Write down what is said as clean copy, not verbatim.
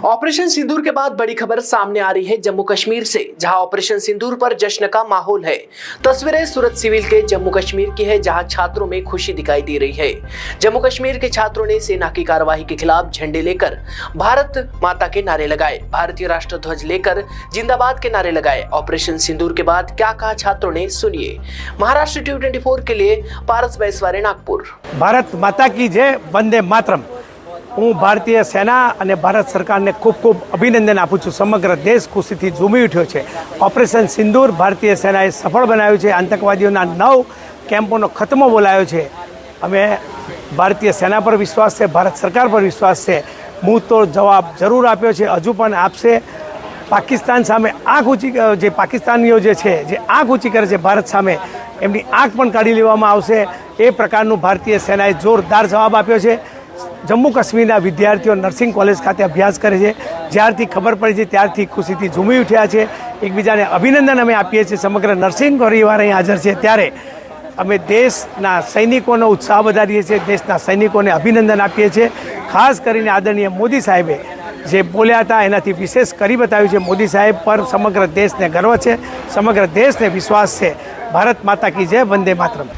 Operation सिंदूर के बाद बड़ी खबर सामने आ रही है जम्मू कश्मीर से, जहां ऑपरेशन सिंदूर पर जश्न का माहौल है। तस्वीरें सूरत सिविल के जम्मू कश्मीर की है, जहां छात्रों में खुशी दिखाई दे रही है। जम्मू कश्मीर के छात्रों ने सेना की कार्रवाई के खिलाफ झंडे लेकर भारत माता के नारे लगाए, भारतीय राष्ट्र ध्वज लेकर जिंदाबाद के नारे लगाए। ऑपरेशन सिंदूर के बाद क्या कहा छात्रों ने, सुनिए। महाराष्ट्र T24 के लिए पारस बैसवारे, नागपुर। भारत माता की जय, वंदे मातरम। હું ભારતીય સેના અને ભારત સરકારને ખૂબ ખૂબ અભિનંદન આપું છું। સમગ્ર દેશ ખુશીથી ઝૂમી ઉઠ્યો છે। ઓપરેશન સિંદૂર ભારતીય સેનાએ સફળ બનાવ્યું છે। આતંકવાદીઓના 9 કેમ્પોનો ખતમો બોલાયો છે। અમે ભારતીય સેના પર વિશ્વાસ છે, ભારત સરકાર પર વિશ્વાસ છે। મુંહતોડ જવાબ જરૂર આપ્યો છે, હજુ પણ આપશે। પાકિસ્તાન સામે આંખ ઊંચી, જે પાકિસ્તાનીઓ જે છે, જે આંખ ઊંચી કરે છે ભારત સામે, એમની આંખ પણ કાઢી લેવામાં આવશે। એ પ્રકારનું ભારતીય સેનાએ જોરદાર જવાબ આપ્યો છે। જમ્મુ કાશ્મીરના વિદ્યાર્થીઓ નર્સિંગ કોલેજ ખાતે અભ્યાસ કરે છે। જ્યારથી ખબર પડી છે ત્યારથી ખુશીથી ઝૂમી ઉઠ્યા છે। એકબીજાને અભિનંદન અમે આપીએ છીએ। સમગ્ર નર્સિંગ પરિવાર અહીં હાજર છે, ત્યારે અમે દેશના સૈનિકોનો ઉત્સાહ વધારીએ છીએ, દેશના સૈનિકોને અભિનંદન આપીએ છીએ। ખાસ કરીને આદરણીય મોદી સાહેબે જે બોલ્યા હતા એનાથી વિશેષ કરી બતાવ્યું છે। મોદી સાહેબ પર સમગ્ર દેશને ગર્વ છે, સમગ્ર દેશને વિશ્વાસ છે। ભારત માતા કી જય, વંદે માતરમ।